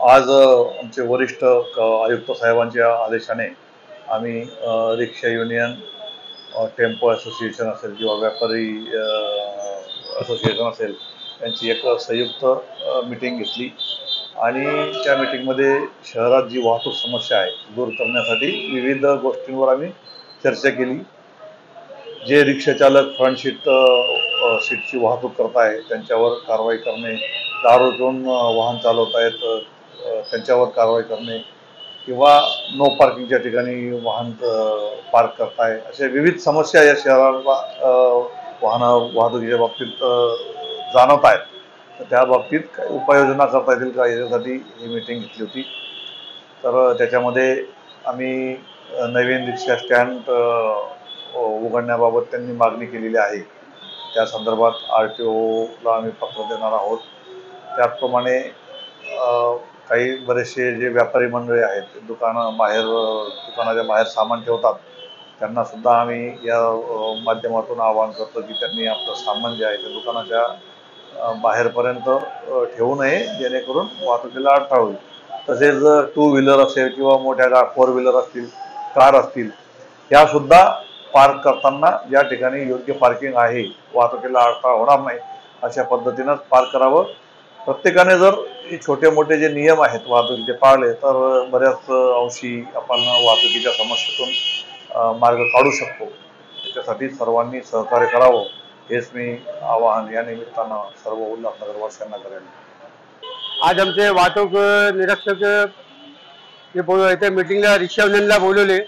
आज आमचे वरिष्ठ आयुक्त साहेबांच्या आदेशाने आम्ही रिक्षा युनियन, टेम्पो असोसिएशन असेल किंवा व्यापारी असोसिएशन असेल यांची एक संयुक्त मीटिंग घेतली आणि त्या मीटिंगमध्ये शहरात जी वाहतूक समस्या आहे दूर करण्यासाठी विविध गोष्टींवर आम्ही चर्चा केली. जे रिक्षा चालक फ्रंट सीटची वाहतूक करत आहे त्यांच्यावर कारवाई करणे, दारू पिऊन वाहन चालवत आहेत त्यांच्यावर कारवाई करणे किंवा नो पार्किंगच्या ठिकाणी वाहन पार्क करताय, अशा विविध समस्या या शहराला वाहतुकीच्या बाबतीत जाणवत आहेत. तर त्या बाबतीत काही उपाययोजना करता येतील का याच्यासाठी ही मीटिंग घेतली होती. तर त्याच्यामध्ये आम्ही नवीन रिक्षा स्टँड उघडण्याबाबत त्यांनी मागणी केलेली आहे. त्या संदर्भात RTOला आम्ही पत्र देणार आहोत. त्याचप्रमाणे काही बरेचसे जे व्यापारी मंडळी आहेत दुकानाच्या बाहेर सामान ठेवतात, त्यांना सुद्धा आम्ही या माध्यमातून आवाहन करतो की त्यांनी आपलं सामान जे आहे ते दुकानाच्या बाहेरपर्यंत ठेवू नये, जेणेकरून वाहतुकीला अडथळा होईल. तसेच 2 व्हीलर असेल किंवा मोठ्या 4 व्हीलर असतील, कार असतील, यासुद्धा पार्क करताना ज्या ठिकाणी योग्य पार्किंग आहे, वाहतुकीला अडथळा होणार नाही अशा पद्धतीनंच पार्क करावं. प्रत्येकाने जर छोटे मोठे जे नियम आहेत वाहतुकीचे पाळले तर बऱ्याच अंशी आपण वाहतुकीच्या समस्येतून मार्ग काढू शकतो. त्याच्यासाठी सर्वांनी सहकार्य करावं हेच मी आवाहन या निमित्तानं सर्व उल्हासनगरवासियांना करेन. आज आमचे वाहतूक निरीक्षक इथे मीटिंगला रिक्षा युनियनला बोलवले,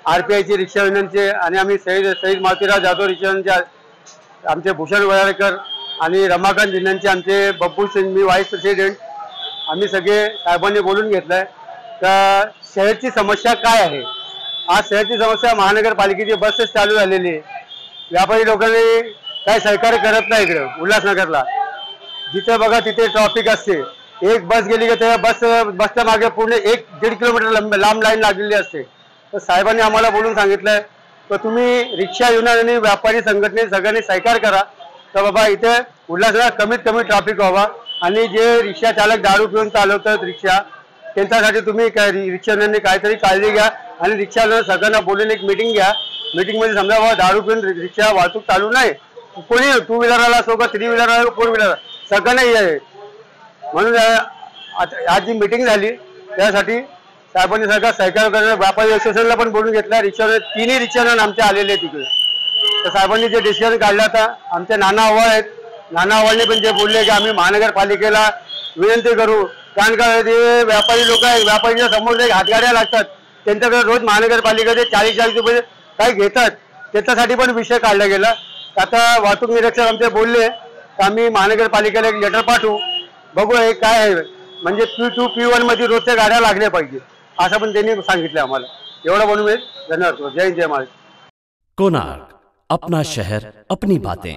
RPIचे रिक्षा युनियनचे, आणि आम्ही शहीद मारुतीराव जाधव रिक्षा युनियनचे आमचे भूषण वयाळकर आणि रमाकांत जिल्ह्यांचे आमचे बब्बू सिंग, मी व्हाईस प्रेसिडेंट, आम्ही सगळे साहेबांनी बोलून घेतलंय का शहरची समस्या काय आहे. आज शहरची समस्या महानगरपालिकेची बसेस चालू झालेली आहे. व्यापारी लोकांनी काय सहकार्य करत नाही. इकडं उल्हासनगरला जिथे बघा तिथे ट्रॉफिक असते. एक बस गेली की त्या बसच्या मागे पूर्ण 1-1.5 किलोमीटर लांब लाईन लागलेली असते. तर साहेबांनी आम्हाला बोलून सांगितलंय तर तुम्ही रिक्षा युनियन आणि व्यापारी संघटने सगळ्यांनी सहकार्य करा तर बाबा इथे उल्हासनगर कमीत कमी ट्रॅफिक व्हावा. आणि जे रिक्षा चालक दारू पिऊन चालवतात रिक्षा, त्यांच्यासाठी तुम्ही रिक्षा युनियनने काहीतरी काळजी घ्या आणि रिक्षा सगळ्यांना बोलून एक मीटिंग घ्या. मीटिंगमध्ये समजा बाबा दारू पिऊन रिक्षा वाहतूक चालू नाही, कोणी 2 व्हीलरला असो का 3 व्हीलर 4 व्हीलर सगळ्यांना आहे. म्हणून आज जी मीटिंग झाली त्यासाठी साहेबांनी सगळं सहकार्य करणार. व्यापारी असोसिएशनला पण बोलून घेतला. तिन्ही रिक्षा आमचे आलेले तिकडे. तर साहेबांनी जे डिसिजन काढला होता, आमचे नाना आव्हाड आहेत, नाना आव्हाडने पण जे बोलले की आम्ही महानगरपालिकेला विनंती करू, कारण का जे व्यापारी लोक आहेत, व्यापारीच्या समोर जे हातगाड्या लागतात त्यांच्याकडे रोज महानगरपालिकेचे 40-40 रुपये काही घेतात, त्याच्यासाठी पण विषय काढला गेला. आता वाहतूक निरीक्षक आमचे बोलले तर आम्ही महानगरपालिकेला एक लेटर पाठवू, बघू हे काय आहे. म्हणजे P2 P1 मध्ये रोजच्या गाड्या लागल्या पाहिजे असं पण त्यांनी सांगितलं आम्हाला. एवढं बनवून धन्यवाद. जय हिंद, जय महाराष्ट्र. कोणार्क, अपना शहर अपनी बातें.